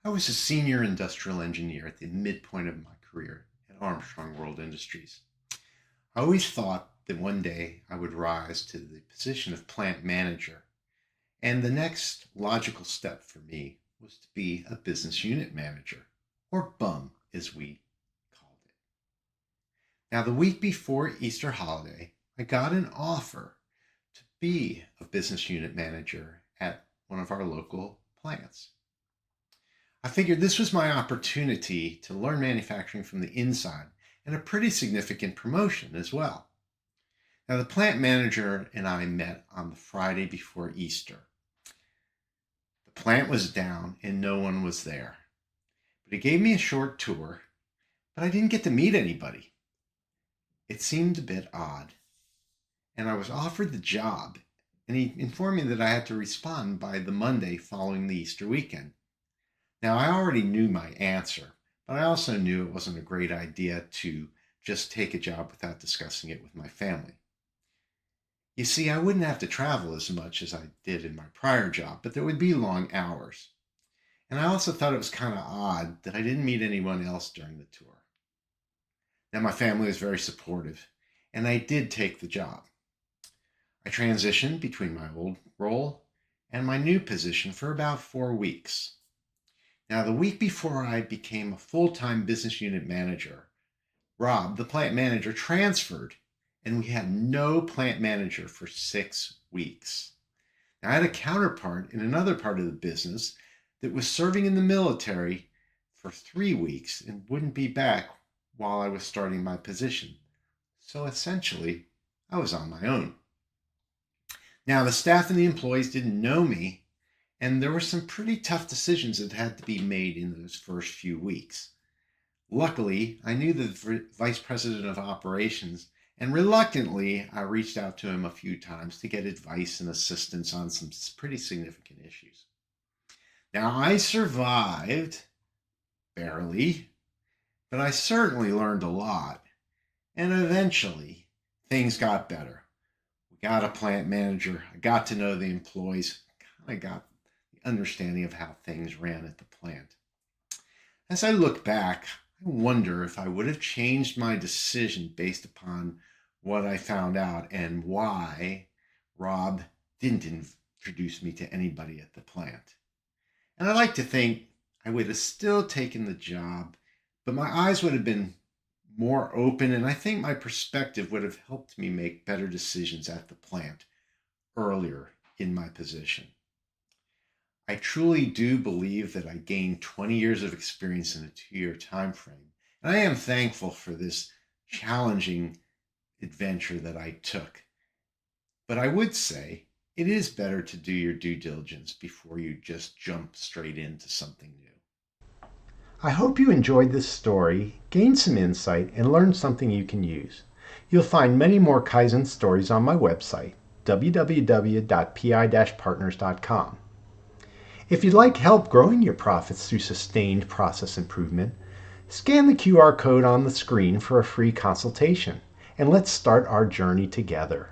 I was a senior industrial engineer at the midpoint of my career at Armstrong World Industries. I always thought that one day I would rise to the position of plant manager, and the next logical step for me was to be a business unit manager, or BUM as we called it. Now, the week before Easter holiday, I got an offer to be a business unit manager at one of our local plants. I figured this was my opportunity to learn manufacturing from the inside and a pretty significant promotion as well. Now, the plant manager and I met on the Friday before Easter. The plant was down and no one was there. But he gave me a short tour, but I didn't get to meet anybody. It seemed a bit odd. And I was offered the job, and he informed me that I had to respond by the Monday following the Easter weekend. Now, I already knew my answer, but I also knew it wasn't a great idea to just take a job without discussing it with my family. You see, I wouldn't have to travel as much as I did in my prior job, but there would be long hours. And I also thought it was kind of odd that I didn't meet anyone else during the tour. Now, my family was very supportive, and I did take the job. I transitioned between my old role and my new position for about 4 weeks. Now, the week before I became a full-time business unit manager, Rob, the plant manager, transferred, and we had no plant manager for 6 weeks. Now, I had a counterpart in another part of the business that was serving in the military for 3 weeks and wouldn't be back while I was starting my position. So essentially, I was on my own. Now, the staff and the employees didn't know me, and there were some pretty tough decisions that had to be made in those first few weeks. Luckily, I knew the vice president of operations, and reluctantly, I reached out to him a few times to get advice and assistance on some pretty significant issues. Now, I survived, barely, but I certainly learned a lot, and eventually, things got better. We got a plant manager, I got to know the employees, kind of got understanding of how things ran at the plant. As I look back, I wonder if I would have changed my decision based upon what I found out and why Rob didn't introduce me to anybody at the plant. And I like to think I would have still taken the job, but my eyes would have been more open, and I think my perspective would have helped me make better decisions at the plant earlier in my position. I truly do believe that I gained 20 years of experience in a 2-year time frame, and I am thankful for this challenging adventure that I took. But I would say it is better to do your due diligence before you just jump straight into something new. I hope you enjoyed this story, gained some insight, and learned something you can use. You'll find many more Kaizen stories on my website, www.pi-partners.com. If you'd like help growing your profits through sustained process improvement, scan the QR code on the screen for a free consultation, and let's start our journey together.